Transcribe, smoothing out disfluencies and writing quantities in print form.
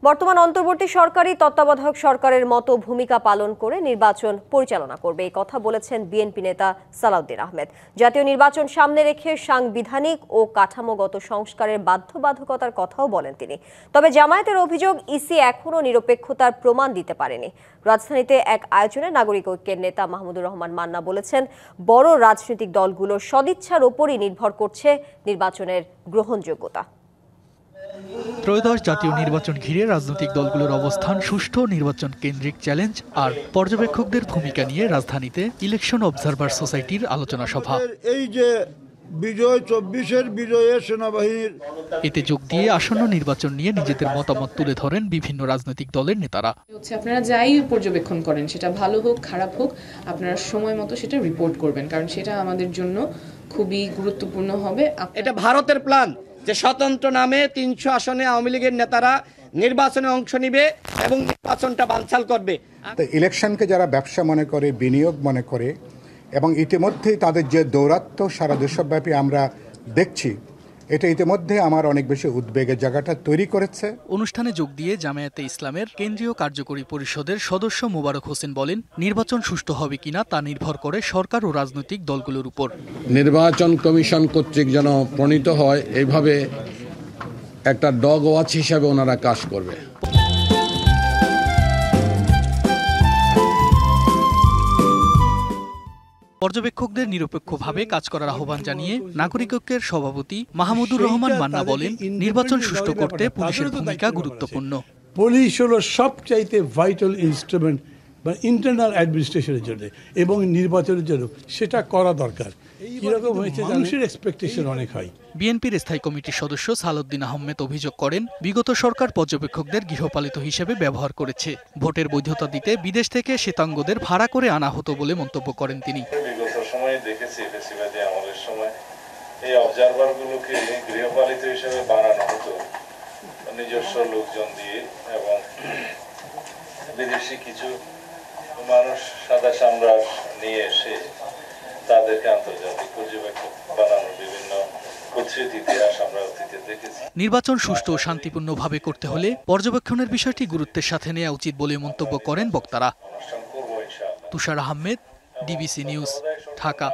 বর্তমান অন্তর্বর্তী সরকারই তত্ত্বাবধায়ক সরকারের মতো ভূমিকা পালন করে নির্বাচন পরিচালনা করবে, এই কথা বলেছেন বিএনপি নেতা সালাউদ্দিন আহমেদ। জাতীয় নির্বাচন সামনে রেখে সাংবিধানিক ও কাঠামোগত সংস্কারের বাধ্যবাধকতার কথাও বলেন তিনি। তবে জামায়াতের অভিযোগ, ইসি এখনও নিরপেক্ষতার প্রমাণ দিতে পারেনি। রাজধানীতে এক আয়োজনে নাগরিক ঐক্যের নেতা মাহমুদুর রহমান মান্না বলেছেন, বড় রাজনৈতিক দলগুলোর সদিচ্ছার ওপরই নির্ভর করছে নির্বাচনের গ্রহণযোগ্যতা। ত্রয়োদশ জাতীয় নির্বাচন ঘিরে রাজনৈতিক দলগুলোর অবস্থান, সুষ্ঠু নির্বাচন কেন্দ্রিক চ্যালেঞ্জ আর পর্যবেক্ষকদের ভূমিকা নিয়ে রাজধানীতে ইলেকশন অবজারভার সোসাইটির আলোচনা সভা। এই যে বিজয় 24-এর বিজয়ে সেনাবাহিনীর এতে যোগ দিয়ে আসন্ন নির্বাচন নিয়ে নিজেদের মতামত তুলে ধরেন বিভিন্ন রাজনৈতিক দলের নেতারা। আপনারা যাই পর্যবেক্ষণ করেন, সেটা ভালো হোক খারাপ হোক, আপনারা সময় মতো সেটা রিপোর্ট করবেন, কারণ সেটা আমাদের জন্য খুবই গুরুত্বপূর্ণ হবে। এটা ভারতের প্ল্যান যে স্বতন্ত্র নামে 300 আসনে আওয়ামী লীগের নেতারা নির্বাচনে অংশ নিবে এবং নির্বাচনটা বানচাল করবে। ইলেকশনকে যারা ব্যবসা মনে করে, বিনিয়োগ মনে করে, এবং ইতিমধ্যেই তাদের যে দৌরাত্ম্য সারা দেশব্যাপী আমরা দেখছি, এটা ইতিমধ্যে আমার অনেক বেশি উদ্বেগের জায়গাটা তৈরি করেছে। অনুষ্ঠানে যোগ দিয়ে জামায়াতে ইসলামের কেন্দ্রীয় কার্যকরী পরিষদের সদস্য মোবারক হোসেন বলেন, নির্বাচন সুষ্ঠু হবে কিনা তা নির্ভর করে সরকার ও রাজনৈতিক দলগুলোর উপর। নির্বাচন কমিশন কর্তৃক যেন প্রণীত হয়, এইভাবে একটা ডগ ওয়াচ হিসাবে ওনারা কাজ করবে। পর্যবেক্ষকদের নিরপেক্ষভাবে কাজ করার আহ্বান জানিয়ে নাগরিক ঐক্যের সভাপতি মাহমুদুর রহমান মান্না বলেন, নির্বাচন সুষ্ঠু করতে পুলিশের ভূমিকা গুরুত্বপূর্ণ। পুলিশ হলো সবচাইতে ভাইটাল ইনস্ট্রুমেন্ট বা ইন্টারনাল অ্যাডমিনিস্ট্রেশনের জন্য এবং নির্বাচনের জন্য সেটা করা দরকার। কিরকম হয়েছে, মানুষের এক্সপেকটেশন অনেক হয়। বিএনপির স্থায়ী কমিটির সদস্য সালাউদ্দিন আহমেদ অভিযোগ করেন, বিগত সরকার পর্যবেক্ষকদের গৃহপালিত হিসেবে ব্যবহার করেছে। ভোটের বৈধতা দিতে বিদেশ থেকে শ্বেতাঙ্গদের ভাড়া করে আনা হতো বলে মন্তব্য করেন তিনি। বিগত সময়ে দেখেছি ফেসিবাদী আমলের সময় এই অবজারভারগুলোকে গৃহপালিত হিসেবে বানানো হতো নিজস্ব লোকজন দিয়ে, এবং বিদেশি কিছু মানুষ সাদা সামরাজ নিয়ে এসে তাদেরকে আন্তর্জাতিক পর্যবেক্ষক বানানোর বিভিন্ন ইতিহাস আমরা অতীতে দেখেছি। নির্বাচন সুষ্ঠু ও শান্তিপূর্ণভাবে করতে হলে পর্যবেক্ষণের বিষয়টি গুরুত্বের সাথে নেওয়া উচিত বলে মন্তব্য করেন বক্তারা। তুষার আহমেদ, ডিবিসি নিউজ, ঢাকা।